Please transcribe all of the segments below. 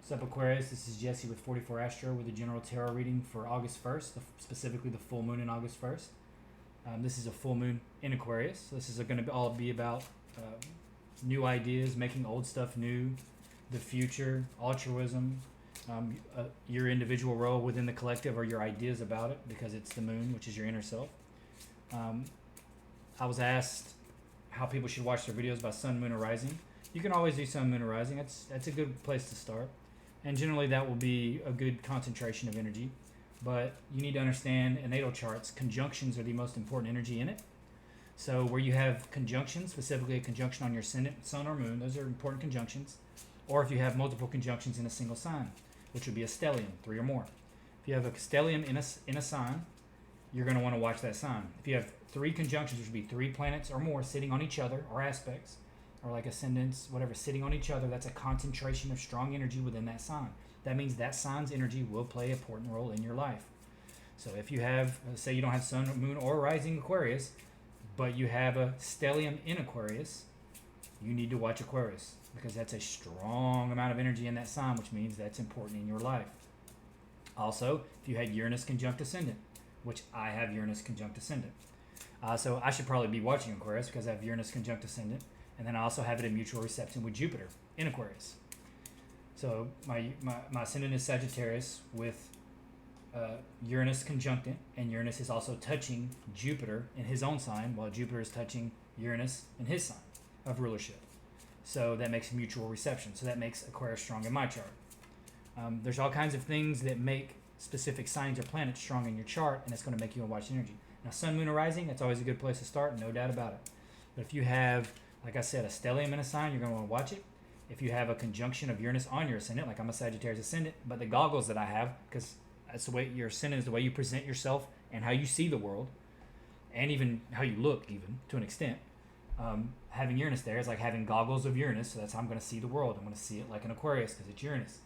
What's up, Aquarius? This is Jesse with 44 Astro with a general tarot reading for August 1st, specifically the full moon in August 1st. This is a full moon in Aquarius. So this is going to all be about new ideas, making old stuff new, the future, altruism, your individual role within the collective, or your ideas about it, because it's the moon, which is your inner self. I was asked how people should watch their videos by sun, moon, or rising. You can always do sun, moon, or rising. That's a good place to start. And generally that will be a good concentration of energy. But you need to understand in natal charts, conjunctions are the most important energy in it. So where you have conjunctions, specifically a conjunction on your ascendant, sun, or moon, those are important conjunctions. Or if you have multiple conjunctions in a single sign, which would be a stellium, 3 or more. If you have a stellium in a sign, you're going to want to watch that sign. If you have 3 conjunctions, which would be 3 planets or more sitting on each other, or aspects, or like ascendants, whatever, sitting on each other, that's a concentration of strong energy within that sign. That means that sign's energy will play an important role in your life. So if you have, say you don't have sun, moon, or rising Aquarius, but you have a stellium in Aquarius, you need to watch Aquarius, because that's a strong amount of energy in that sign, which means that's important in your life. Also, if you had Uranus conjunct ascendant, which I have Uranus conjunct ascendant. So I should probably be watching Aquarius because I have Uranus conjunct ascendant. And then I also have it in mutual reception with Jupiter in Aquarius. So my ascendant is Sagittarius with Uranus conjunctant, and Uranus is also touching Jupiter in his own sign, while Jupiter is touching Uranus in his sign of rulership. So that makes mutual reception. So that makes Aquarius strong in my chart. There's all kinds of things that make specific signs or planets strong in your chart, and it's going to make you want to watch energy. Now, sun, moon, or rising, that's always a good place to start, no doubt about it. But if you have, like I said, a stellium in a sign, you're going to want to watch it. If you have a conjunction of Uranus on your ascendant, like I'm a Sagittarius ascendant, but the goggles that I have, because that's the way your ascendant is, the way you present yourself and how you see the world, and even how you look, even to an extent. Having Uranus there is like having goggles of Uranus, so that's how I'm going to see the world. I'm going to see it like an Aquarius because it's Uranus.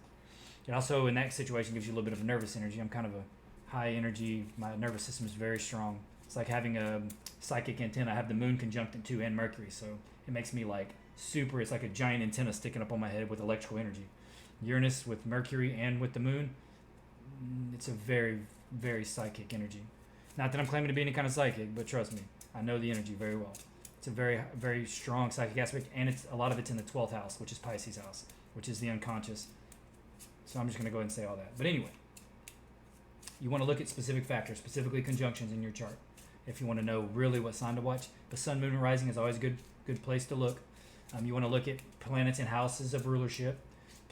It also, in that situation, gives you a little bit of a nervous energy. I'm kind of a high energy. My nervous system is very strong. It's like having a psychic antenna. I have the moon conjunct 2 and Mercury, so it makes me like super. It's like a giant antenna sticking up on my head with electrical energy. Uranus with Mercury and with the moon, it's a very, very psychic energy. Not that I'm claiming to be any kind of psychic, but trust me, I know the energy very well. It's a very, very strong psychic aspect, and it's a lot of it's in the 12th house, which is Pisces house, which is the unconscious. So I'm just going to go ahead and say all that. But anyway, you want to look at specific factors, specifically conjunctions in your chart, if you want to know really what sign to watch. The sun, moon, and rising is always a good place to look. You want to look at planets in houses of rulership,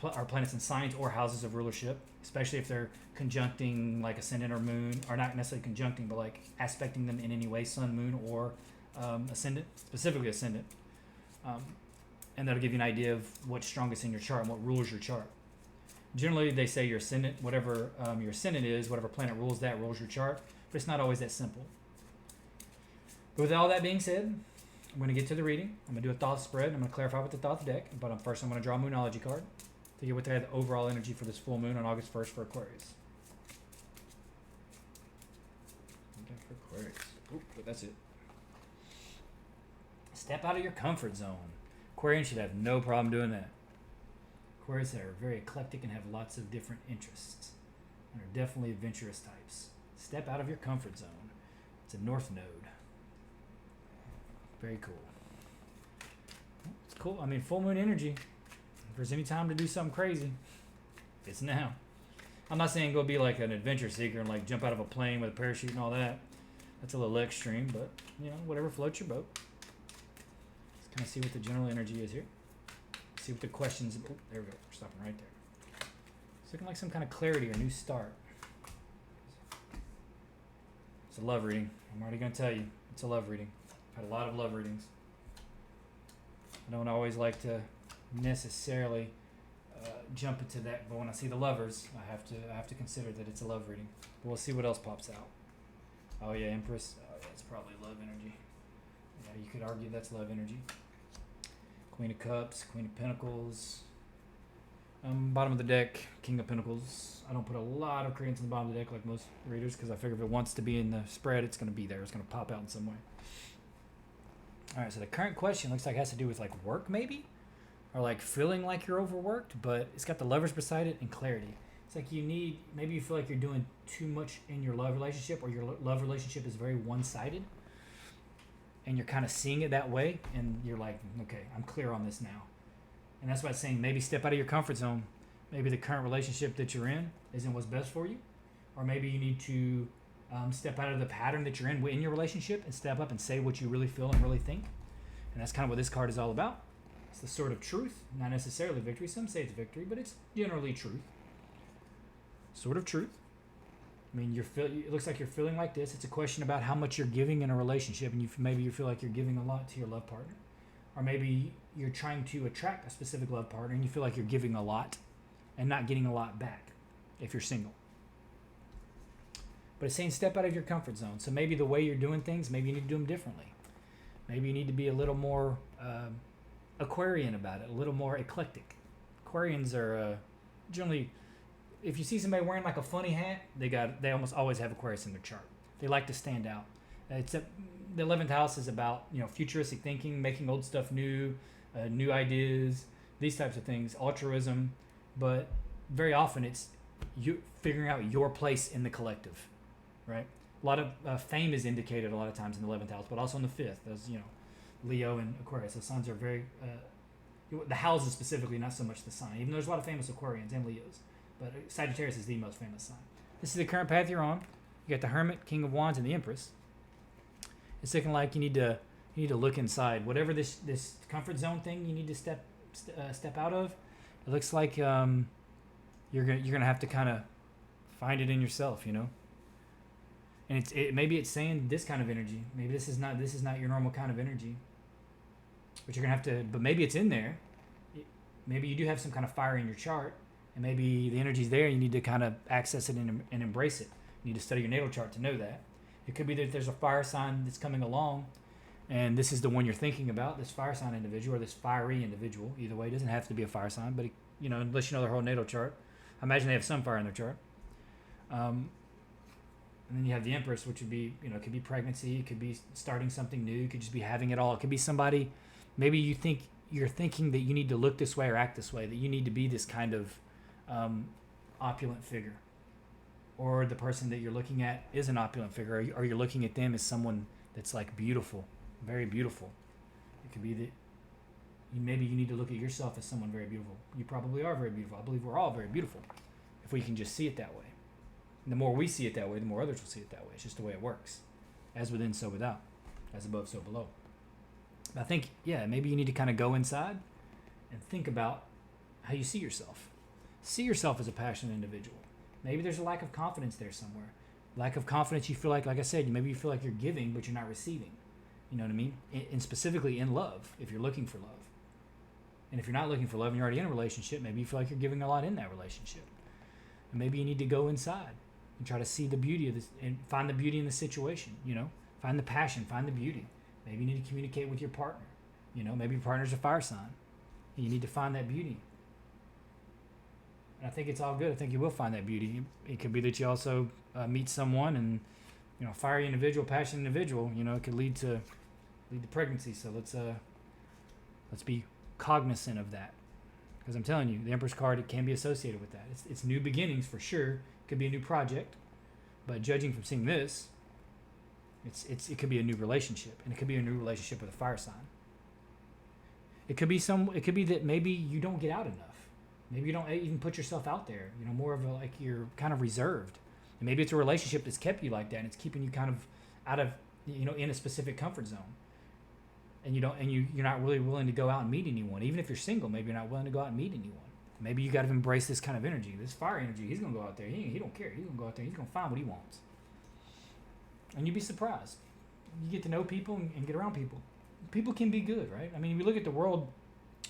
or planets in signs or houses of rulership, especially if they're conjuncting like ascendant or moon, or not necessarily conjuncting, but like aspecting them in any way, sun, moon, or ascendant, specifically ascendant. And that'll give you an idea of what's strongest in your chart and what rules your chart. Generally, they say your ascendant, whatever your ascendant is, whatever planet rules that rules your chart, but it's not always that simple. But with all that being said, I'm going to get to the reading. I'm going to do a thought spread. I'm going to clarify with the thought deck, but first I'm going to draw a Moonology card to get what the overall energy for this full moon on August 1st for Aquarius. For Aquarius. Oop, but that's it. Step out of your comfort zone. Aquarians should have no problem doing that. Aquarius are very eclectic and have lots of different interests, and are definitely adventurous types. Step out of your comfort zone. It's a north node. Very cool. It's cool. I mean, full moon energy. If there's any time to do something crazy, it's now. I'm not saying go be like an adventure seeker and like jump out of a plane with a parachute and all that. That's a little extreme, but whatever floats your boat. Let's kind of see what the general energy is here. See what the questions. Oh, there we go. We're stopping right there. It's looking like some kind of clarity or new start. It's a love reading. I'm already going to tell you. It's a love reading. I've had a lot of love readings. I don't always like to necessarily jump into that, but when I see the lovers, I have to consider that it's a love reading. But we'll see what else pops out. Oh yeah, Empress. Oh yeah, it's probably love energy. Yeah, you could argue that's love energy. Queen of Cups, Queen of Pentacles. Bottom of the deck, King of Pentacles. I don't put a lot of credence in the bottom of the deck like most readers, because I figure if it wants to be in the spread, it's going to be there. It's going to pop out in some way. All right, so the current question looks like it has to do with like work, maybe. or like feeling like you're overworked, but it's got the Lovers beside it and clarity. It's like maybe you feel like you're doing too much in your love relationship, or your love relationship is very one-sided, and you're kind of seeing it that way, and you're like, okay, I'm clear on this now. And that's why it's saying maybe step out of your comfort zone. Maybe the current relationship that you're in isn't what's best for you, or maybe you need to step out of the pattern that you're in your relationship and step up and say what you really feel and really think. And that's kind of what this card is all about. It's the sword of truth, not necessarily victory. Some say it's victory, but it's generally truth. Sword of truth. I mean, it looks like you're feeling like this. It's a question about how much you're giving in a relationship, and maybe you feel like you're giving a lot to your love partner, or maybe you're trying to attract a specific love partner, and you feel like you're giving a lot and not getting a lot back if you're single. But it's saying step out of your comfort zone. So maybe the way you're doing things, maybe you need to do them differently. Maybe you need to be a little more Aquarian about it, a little more eclectic. Aquarians are generally, if you see somebody wearing like a funny hat, they almost always have Aquarius in their chart. They like to stand out. The 11th house is about futuristic thinking, making old stuff new, new ideas, these types of things, altruism. But very often it's you figuring out your place in the collective, right? A lot of fame is indicated a lot of times in the 11th house, but also in the 5th. Those, Leo and Aquarius. The signs are very, the houses specifically, not so much the sign. Even though there's a lot of famous Aquarians and Leos, but Sagittarius is the most famous sign. This is the current path you're on. You got the Hermit, King of Wands, and the Empress. It's looking like you need to look inside. Whatever this comfort zone thing you need to step out of. It looks like you're gonna have to kind of find it in yourself, And maybe it's saying this kind of energy. Maybe this is not your normal kind of energy. But you're gonna have to. But maybe it's in there. Maybe you do have some kind of fire in your chart, and maybe the energy's there. You need to kind of access it and embrace it. You need to study your natal chart to know that. It could be that there's a fire sign that's coming along, and this is the one you're thinking about, this fire sign individual or this fiery individual. Either way, it doesn't have to be a fire sign, but unless you know their whole natal chart. I imagine they have some fire in their chart. And then you have the Empress, which would be, it could be pregnancy, it could be starting something new, it could just be having it all. It could be somebody, maybe you're thinking that you need to look this way or act this way, that you need to be this kind of opulent figure. Or the person that you're looking at is an opulent figure, or you're looking at them as someone that's like beautiful, very beautiful. It could be that maybe you need to look at yourself as someone very beautiful. You probably are very beautiful. I believe we're all very beautiful if we can just see it that way. And the more we see it that way, the more others will see it that way. It's just the way it works. As within, so without. As above, so below. But I think, maybe you need to kind of go inside and think about how you see yourself. See yourself as a passionate individual. Maybe there's a lack of confidence there somewhere. Lack of confidence, you feel like I said, maybe you feel like you're giving, but you're not receiving. You know what I mean? And specifically in love, if you're looking for love. And if you're not looking for love and you're already in a relationship, maybe you feel like you're giving a lot in that relationship. And maybe you need to go inside and try to see the beauty of this and find the beauty in the situation, Find the passion, find the beauty. Maybe you need to communicate with your partner. Maybe your partner's a fire sign. And you need to find that beauty. And I think it's all good. I think you will find that beauty. It could be that you also meet someone and, fiery individual, passionate individual, it could lead to pregnancy. So let's be cognizant of that. Because I'm telling you, the Empress card, it can be associated with that. It's new beginnings for sure. It could be a new project. But judging from seeing this, it could be a new relationship. And it could be a new relationship with a fire sign. It could be that maybe you don't get out enough. Maybe you don't even put yourself out there. More of like you're kind of reserved. And maybe it's a relationship that's kept you like that, and it's keeping you kind of out of, in a specific comfort zone. And you're not really willing to go out and meet anyone. Even if you're single, maybe you're not willing to go out and meet anyone. Maybe you got to embrace this kind of energy, this fire energy. He's gonna go out there. He don't care. He's gonna go out there. He's gonna find what he wants. And you'd be surprised. You get to know people and get around people. People can be good, right? I mean, we look at the world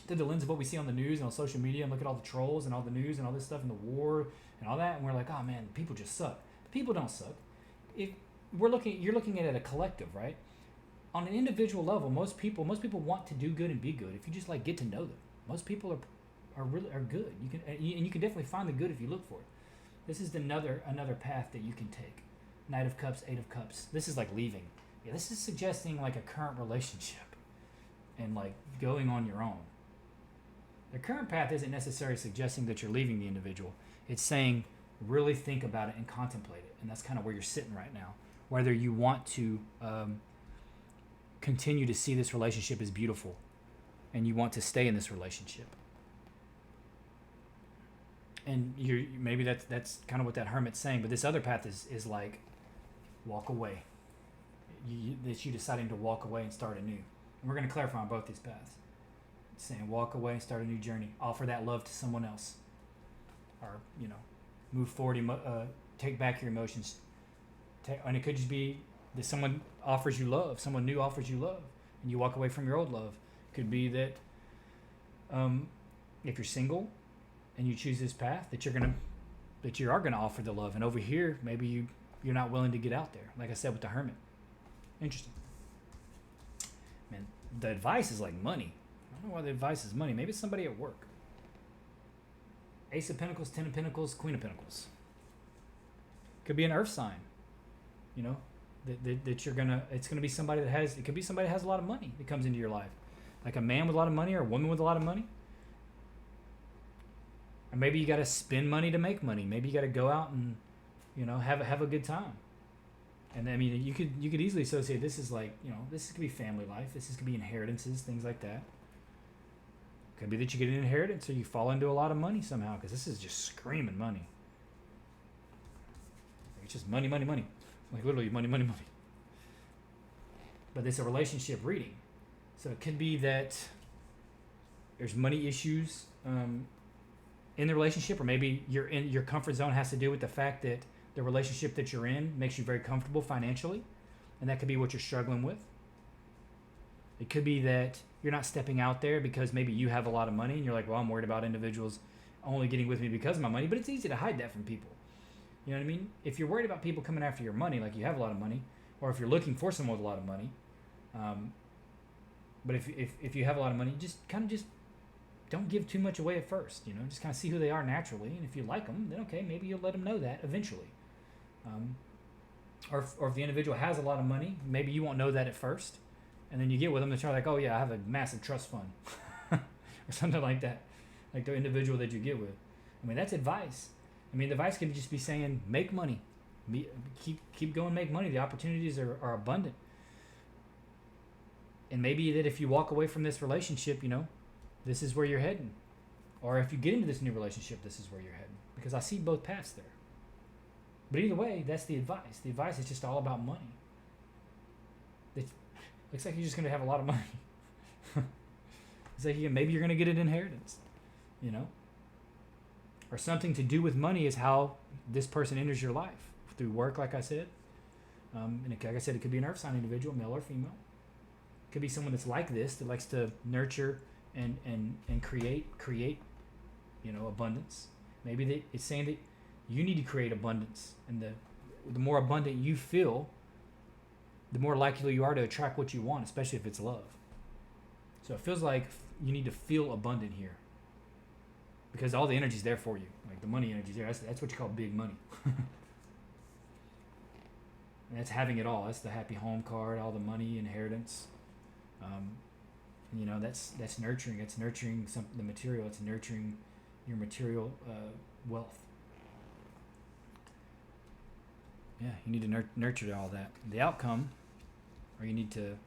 through the lens of what we see on the news and on social media, and look at all the trolls and all the news and all this stuff and the war and all that, and we're like, oh man, people just suck. But people don't suck. You're looking at it at a collective, right? On an individual level, most people want to do good and be good. If you just like get to know them, most people are good. You can definitely find the good if you look for it. This is another path that you can take. Knight of Cups, Eight of Cups. This is like leaving. Yeah, this is suggesting like a current relationship and like going on your own. The current path isn't necessarily suggesting that you're leaving the individual. It's saying really think about it and contemplate it. And that's kind of where you're sitting right now. Whether you want to continue to see this relationship as beautiful and you want to stay in this relationship. And maybe that's kind of what that hermit's saying. But this other path is like walk away. It's you deciding to walk away and start anew. And we're going to clarify on both these paths. It's saying walk away, start a new journey. Offer that love to someone else. Or, move forward, take back your emotions. And it could just be that someone offers you love. Someone new offers you love. And you walk away from your old love. It could be that if you're single and you choose this path, that you are gonna offer the love. And over here, maybe you're not willing to get out there. Like I said with the hermit. Interesting. Man, the advice is like money. I don't know why the advice is money. Maybe it's somebody at work. Ace of Pentacles, Ten of Pentacles, Queen of Pentacles. Could be an earth sign. That you're gonna. It's gonna be somebody that has. It could be somebody that has a lot of money that comes into your life, like a man with a lot of money or a woman with a lot of money. Or maybe you got to spend money to make money. Maybe you got to go out and, have a good time. And I mean, you could easily associate this as like, this could be family life. This could be inheritances, things like that. Could be that you get an inheritance or you fall into a lot of money somehow, because this is just screaming money. It's just money, money, money. Like literally money, money, money. But it's a relationship reading. So it could be that there's money issues in the relationship, or maybe your comfort zone has to do with the fact that the relationship that you're in makes you very comfortable financially, and that could be what you're struggling with. It could be that you're not stepping out there because maybe you have a lot of money and you're like, well, I'm worried about individuals only getting with me because of my money, but it's easy to hide that from people. You know what I mean? If you're worried about people coming after your money, like you have a lot of money, or if you're looking for someone with a lot of money, but if you have a lot of money, just don't give too much away at first. Just kind of see who they are naturally, and if you like them, then okay, maybe you'll let them know that eventually. Or if the individual has a lot of money, maybe you won't know that at first, and then you get with them and try like, oh yeah, I have a massive trust fund, or something like that, like the individual that you get with. I mean, that's advice. I mean, the advice could just be saying, make money, keep going, make money. The opportunities are abundant, and maybe that if you walk away from this relationship, this is where you're heading, or if you get into this new relationship, this is where you're heading. Because I see both paths there. But either way, that's the advice. The advice is just all about money. It looks like you're just going to have a lot of money. It's like maybe you're going to get an inheritance, Or something to do with money is how this person enters your life. Through work, like I said. And like I said, it could be an earth sign individual, male or female. It could be someone that's like this, that likes to nurture and create, abundance. Maybe it's saying that you need to create abundance, and the more abundant you feel, the more likely you are to attract what you want, especially if it's love. So it feels like you need to feel abundant here, because all the energy's there for you. Like the money energy's there. That's what you call big money. And that's having it all. That's the happy home card, all the money, inheritance. That's nurturing. It's nurturing the material. It's nurturing your material wealth. Yeah, you need to nurture all that. The outcome, or you need to.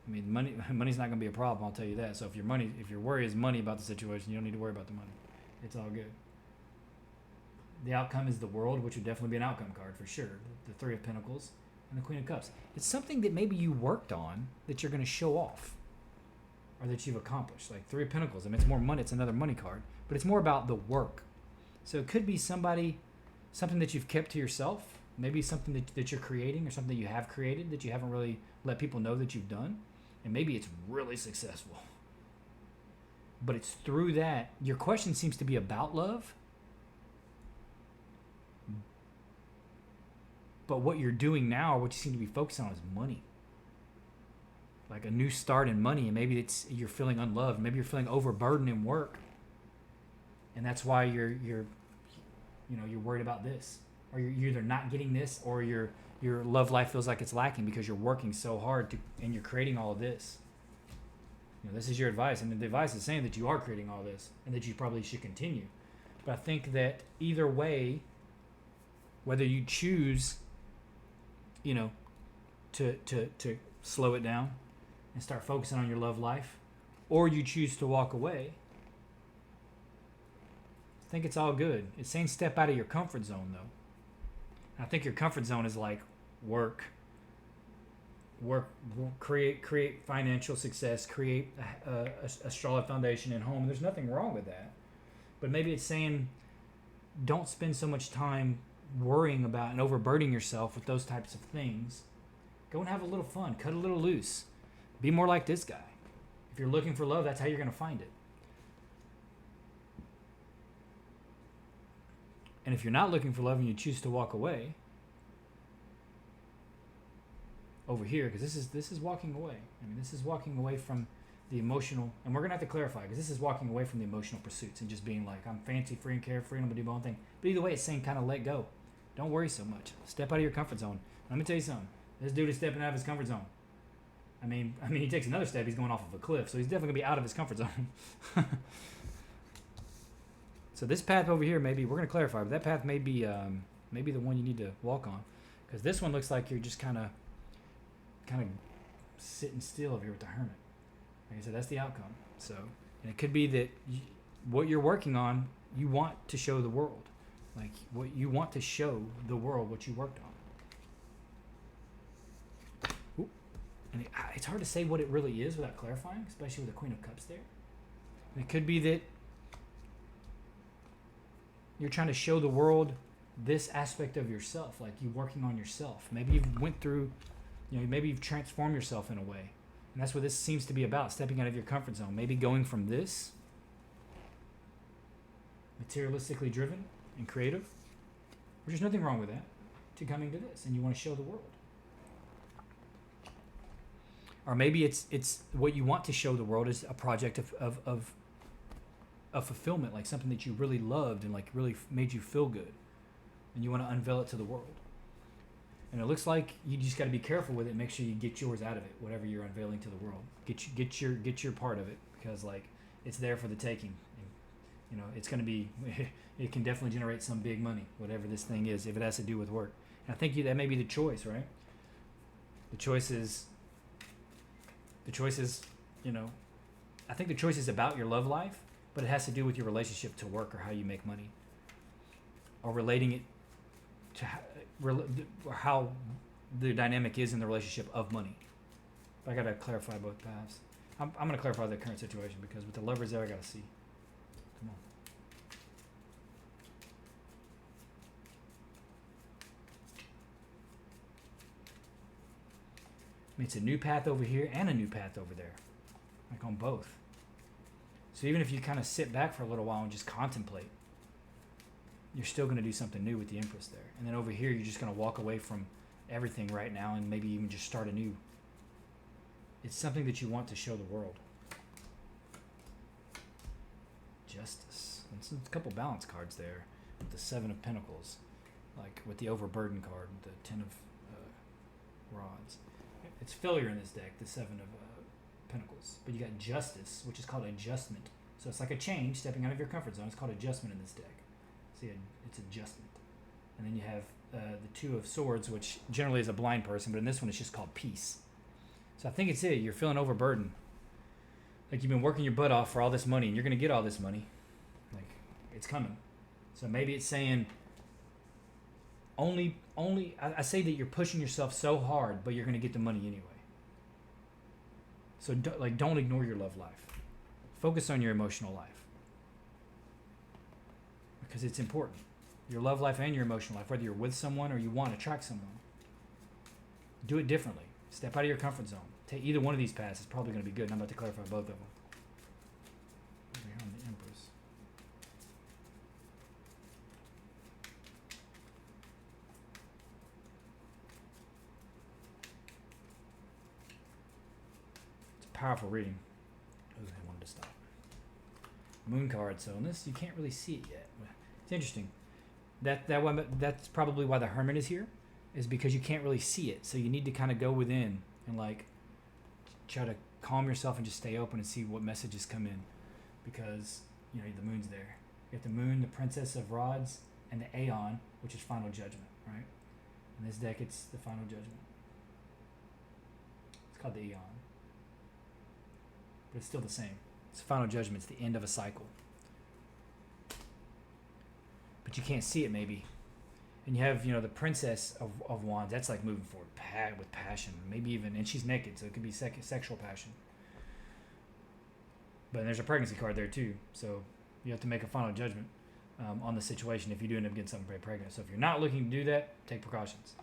I mean, money's not going to be a problem. I'll tell you that. So if your worry is money about the situation, you don't need to worry about the money. It's all good. The outcome is the World, which would definitely be an outcome card for sure. The Three of Pentacles and the Queen of Cups. It's something that maybe you worked on that you're going to show off, or that you've accomplished. Like Three of Pentacles. I mean, it's more money. It's another money card, but it's more about the work. So it could be something that you've kept to yourself. Maybe something that you're creating, or something that you have created that you haven't really let people know that you've done. And maybe it's really successful. But it's through that. Your question seems to be about love. But what you're doing now, or what you seem to be focused on, is money. Like a new start in money. And maybe you're feeling unloved. Maybe you're feeling overburdened in work. And that's why you're worried about this. Or you're either not getting this, or your love life feels like it's lacking because you're working so hard and you're creating all of this. This is your advice, and the advice is saying that you are creating all this and that you probably should continue. But I think that either way, whether you choose, to slow it down and start focusing on your love life, or you choose to walk away, I think it's all good. It's saying step out of your comfort zone, though. I think your comfort zone is like work, create financial success, create a solid foundation at home. There's nothing wrong with that. But maybe it's saying don't spend so much time worrying about and overburdening yourself with those types of things. Go and have a little fun. Cut a little loose. Be more like this guy. If you're looking for love, that's how you're going to find it. And if you're not looking for love and you choose to walk away, over here, because this is walking away. This is walking away from the emotional, and we're going to have to clarify, because this is walking away from the emotional pursuits and just being like, I'm fancy, free, and carefree, and I'm going to do my own thing. But either way, it's saying kind of let go. Don't worry so much. Step out of your comfort zone. Let me tell you something. This dude is stepping out of his comfort zone. He takes another step, he's going off of a cliff, so he's definitely going to be out of his comfort zone. So this path over here, maybe, we're going to clarify, but that path may be the one you need to walk on. Because this one looks like you're just kind of sitting still over here with the hermit. Like I said, that's the outcome. So, and it could be that what you're working on, you want to show the world. Like, what you want to show the world what you worked on. Ooh. And it's hard to say what it really is without clarifying, especially with the Queen of Cups there. And it could be that you're trying to show the world this aspect of yourself, like you working on yourself. Maybe you've went through, maybe you've transformed yourself in a way. And that's what this seems to be about, stepping out of your comfort zone. Maybe going from this, materialistically driven and creative, which there's nothing wrong with that, to coming to this, and you want to show the world. Or maybe it's what you want to show the world is a project of fulfillment, like something that you really loved and like really made you feel good, and you want to unveil it to the world. And it looks like you just got to be careful with it. Make sure you get yours out of it, whatever you're unveiling to the world. Get your part of it, because like it's there for the taking. And, it's going to be. It can definitely generate some big money, whatever this thing is, if it has to do with work. And I think that may be the choice, right? The choice is. I think the choice is about your love life, but it has to do with your relationship to work or how you make money, or relating it to how the dynamic is in the relationship of money. But I got to clarify both paths. I'm going to clarify the current situation, because with the lovers there, I got to see. Come on. It's a new path over here and a new path over there, like on both. So even if you kind of sit back for a little while and just contemplate, you're still going to do something new with the Empress there. And then over here, you're just going to walk away from everything right now and maybe even just start anew. It's something that you want to show the world. Justice. And a couple balance cards there with the Seven of Pentacles, like with the overburden card, with the Ten of Rods. It's failure in this deck, the Seven of Pentacles. But you got Justice, which is called adjustment. So it's like a change, stepping out of your comfort zone. It's called adjustment in this deck. See, it's adjustment. And then you have the Two of Swords, which generally is a blind person, but in this one it's just called peace. So I think it's it. You're feeling overburdened. Like you've been working your butt off for all this money, and you're going to get all this money. Like, it's coming. So maybe it's saying I say that you're pushing yourself so hard, but you're going to get the money anyway. So don't ignore your love life. Focus on your emotional life, because it's important. Your love life and your emotional life, whether you're with someone or you want to attract someone. Do it differently. Step out of your comfort zone. Take either one of these paths. It's probably going to be good. And I'm about to clarify both of them. Over here on the Empress. It's a powerful reading. Oh, I wanted to stop. Moon card. So in this, you can't really see it yet. It's interesting. That's probably why the Hermit is here, is because you can't really see it. So you need to kind of go within and like try to calm yourself and just stay open and see what messages come in, because the moon's there. You have the moon, the Princess of Rods, and the Aeon, which is final judgment, right? In this deck, it's the final judgment. It's called the Aeon, but it's still the same. It's final judgment. It's the end of a cycle, but you can't see it maybe. And you have, the Princess of Wands. That's like moving forward with passion. Maybe even, and she's naked, so it could be sexual passion. But there's a pregnancy card there too. So you have to make a final judgment on the situation if you do end up getting somebody pregnant. So if you're not looking to do that, take precautions.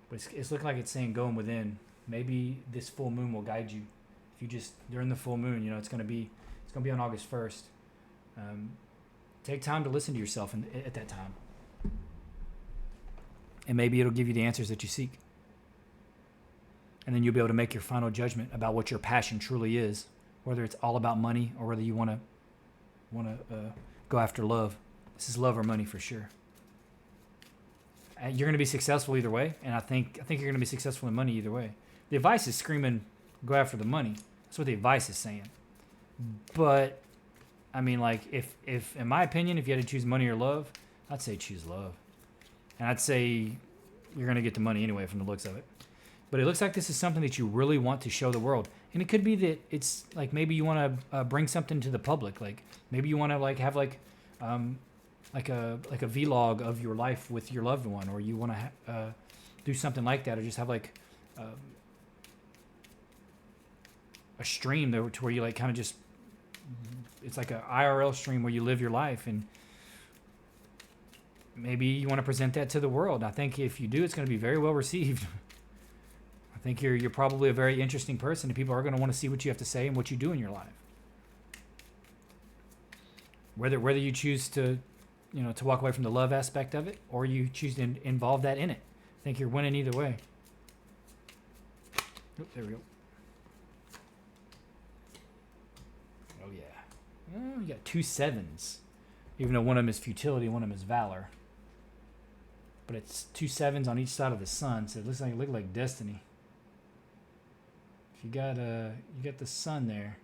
But it's looking like it's saying going within. Maybe this full moon will guide you. If you just, during the full moon, it's going to be on August 1st. Take time to listen to yourself at that time. And maybe it'll give you the answers that you seek. And then you'll be able to make your final judgment about what your passion truly is, whether it's all about money or whether you want to go after love. This is love or money for sure. You're going to be successful either way, and I think you're going to be successful in money either way. The advice is screaming, go after the money. That's what the advice is saying. But I mean, like, if in my opinion, if you had to choose money or love, I'd say choose love. And I'd say you're going to get the money anyway from the looks of it. But it looks like this is something that you really want to show the world. And it could be that it's like maybe you want to bring something to the public. Like maybe you want to have a vlog of your life with your loved one, or you want to do something like that, or just have like a stream to where you like kind of just, it's like an IRL stream where you live your life, and maybe you want to present that to the world. I think if you do, it's going to be very well received. I think you're probably a very interesting person, and people are going to want to see what you have to say and what you do in your life. Whether you choose to walk away from the love aspect of it, or you choose to involve that in it, I think you're winning either way. Oh, there we go. Oh yeah. Oh, you got 2 7s, even though one of them is futility, one of them is valor. But it's 2 7s on each side of the sun, so it looks like destiny. If you got the sun there.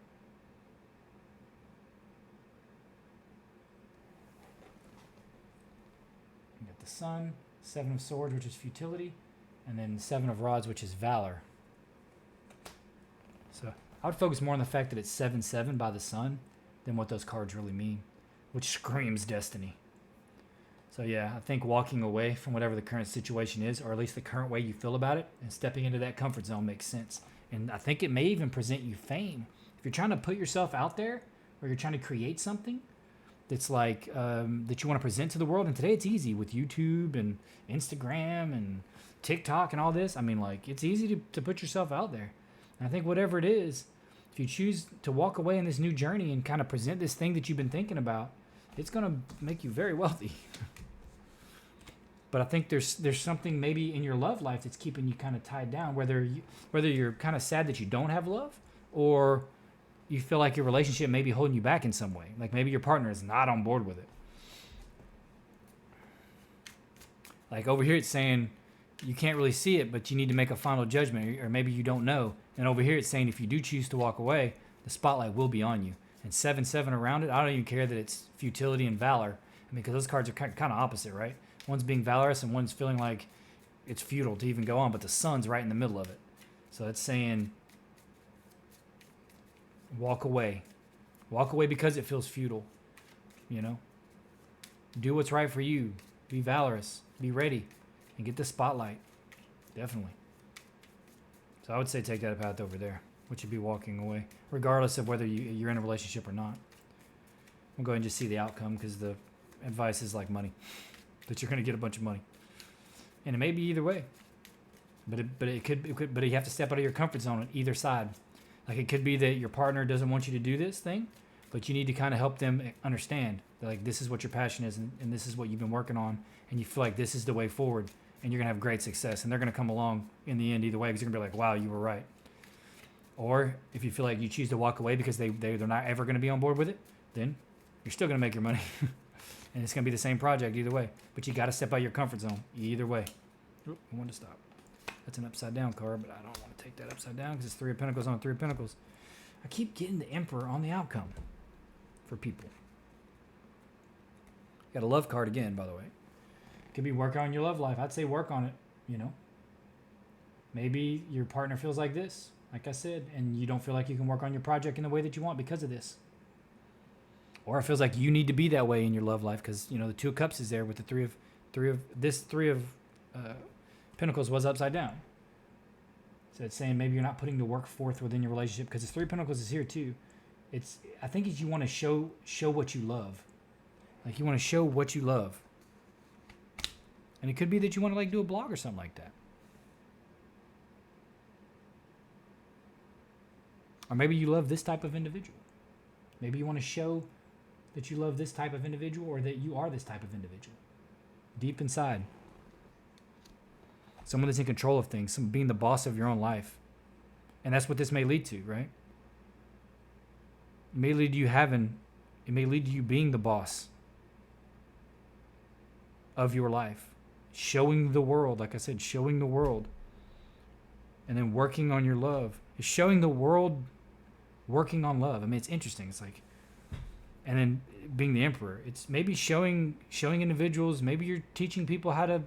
You got the sun, 7 of swords, which is futility, and then 7 of rods, which is valor. So I would focus more on the fact that it's 7-7 by the sun than what those cards really mean, which screams destiny. So yeah, I think walking away from whatever the current situation is, or at least the current way you feel about it, and stepping into that comfort zone makes sense. And I think it may even present you fame. If you're trying to put yourself out there, or you're trying to create something that's like that you want to present to the world, and today it's easy with YouTube and Instagram and TikTok and all this. I mean, like, it's easy to put yourself out there. And I think whatever it is, if you choose to walk away in this new journey and kind of present this thing that you've been thinking about, it's going to make you very wealthy. But I think there's something maybe in your love life that's keeping you kind of tied down, whether you're kind of sad that you don't have love, or you feel like your relationship may be holding you back in some way. Like maybe your partner is not on board with it. Like over here it's saying you can't really see it, but you need to make a final judgment, or maybe you don't know. And over here it's saying if you do choose to walk away, the spotlight will be on you. And 7-7 around it, I don't even care that it's futility and valor. I mean, because those cards are kind of opposite, right? One's being valorous and one's feeling like it's futile to even go on, but the sun's right in the middle of it. So it's saying walk away. Walk away because it feels futile, Do what's right for you. Be valorous. Be ready. And get the spotlight. Definitely. So I would say take that path over there, which would be walking away, regardless of whether you're in a relationship or not. We'll go ahead and just see the outcome, because the advice is like money, that you're going to get a bunch of money. And it may be either way. But it could, but you have to step out of your comfort zone on either side. Like it could be that your partner doesn't want you to do this thing, but you need to kind of help them understand that, like, this is what your passion is, and this is what you've been working on, and you feel like this is the way forward, and you're going to have great success, and they're going to come along in the end either way, because you're going to be like, wow, you were right. Or if you feel like you choose to walk away because they're not ever going to be on board with it, then you're still going to make your money. And it's going to be the same project either way. But you got to step out of your comfort zone either way. Oop, I wanted to stop. That's an upside down card, but I don't want to take that upside down because it's 3 of Pentacles on 3 of Pentacles. I keep getting the Emperor on the outcome for people. Got a love card again, by the way. Could be work on your love life. I'd say work on it, you know. Maybe your partner feels like this, like I said, and you don't feel like you can work on your project in the way that you want because of this. Or it feels like you need to be that way in your love life because, you know, the 2 of Cups is there with the 3 of Pentacles was upside down. So it's saying maybe you're not putting the work forth within your relationship because the 3 of Pentacles is here too. I think you want to show what you love. Like you want to show what you love. And it could be that you want to like do a blog or something like that. Or maybe you love this type of individual. Maybe you want to show that you love this type of individual or that you are this type of individual. Deep inside. Someone that's in control of things, being the boss of your own life. And that's what this may lead to, right? It may lead to you being the boss of your life. Showing the world, like I said, showing the world. And then working on your love. It's showing the world working on love. I mean, it's interesting. It's like, and then being the Emperor, it's maybe showing individuals, maybe you're teaching people how to,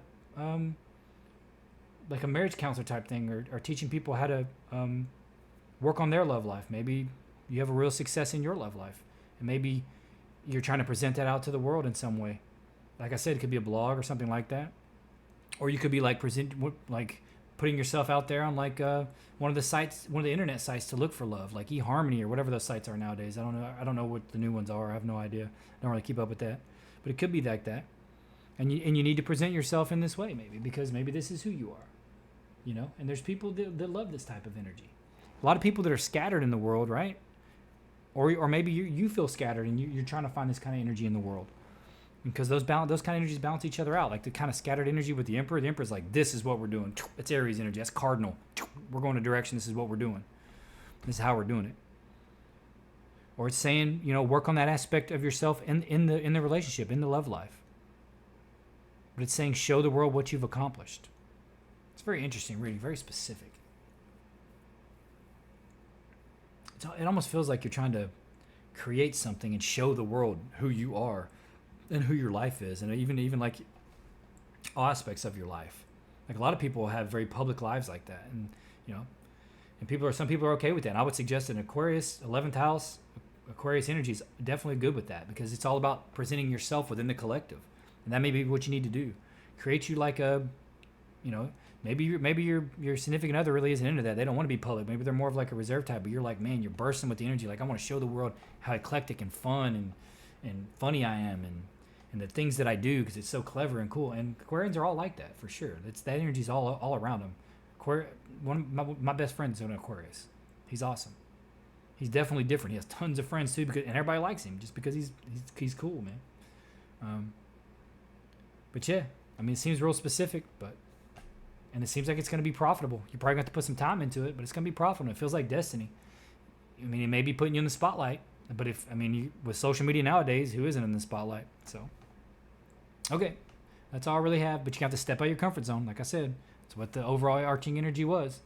like a marriage counselor type thing, or teaching people how to work on their love life. Maybe you have a real success in your love life, and maybe you're trying to present that out to the world in some way. Like I said, it could be a blog or something like that, or you could be like putting yourself out there on like one of the internet sites to look for love, like eHarmony or whatever those sites are nowadays. I don't know what the new ones are. I have no idea. I don't really keep up with that, but it could be like that. And you need to present yourself in this way, maybe, because maybe this is who you are, you know. And there's people that love this type of energy. A lot of people that are scattered in the world, right? Or maybe you feel scattered and you're trying to find this kind of energy in the world. Because those kind of energies balance each other out. Like the kind of scattered energy with the Emperor. The Emperor's like, this is what we're doing. It's Aries energy. That's cardinal. We're going a direction. This is what we're doing. This is how we're doing it. Or it's saying, you know, work on that aspect of yourself in the relationship, in the love life. But it's saying show the world what you've accomplished. It's very interesting reading, very specific. It almost feels like you're trying to create something and show the world who you are and who your life is, and even like all aspects of your life. Like a lot of people have very public lives like that, and you know, and some people are okay with that. And I would suggest an Aquarius 11th house, Aquarius energy is definitely good with that because it's all about presenting yourself within the collective, and that may be what you need to do. Create you like a, you know, maybe your significant other really isn't into that. They don't want to be public. Maybe they're more of like a reserve type, but you're like, man, you're bursting with the energy. Like I want to show the world how eclectic and fun and funny I am, and the things that I do because it's so clever and cool. And Aquarians are all like that for sure. That energy's all around them. One of my best friends is an Aquarius. He's awesome. He's definitely different. He has tons of friends too, and everybody likes him just because he's cool, man. But yeah, I mean, it seems real specific, and it seems like it's going to be profitable. You're probably going to have to put some time into it, but it's going to be profitable. It feels like destiny. I mean, it may be putting you in the spotlight, but with social media nowadays, who isn't in the spotlight? So, okay, that's all I really have. But you have to step out of your comfort zone, like I said. That's what the overall arching energy was.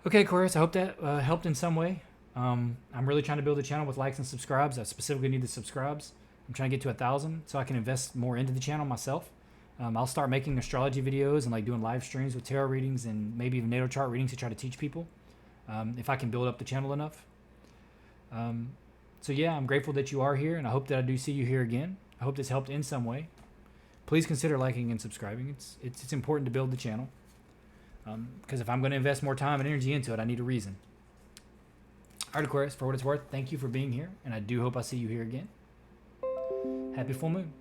Okay, Aquarius, I hope that helped in some way. I'm really trying to build a channel with likes and subscribes. I specifically need the subscribes. I'm trying to get to 1,000 so I can invest more into the channel myself. I'll start making astrology videos and like doing live streams with tarot readings and maybe even natal chart readings to try to teach people if I can build up the channel enough. So yeah, I'm grateful that you are here, and I hope that I do see you here again. I hope this helped in some way. Please consider liking and subscribing. It's important to build the channel because if I'm going to invest more time and energy into it, I need a reason. All right, Aquarius, for what it's worth, thank you for being here, and I do hope I see you here again. Happy full moon.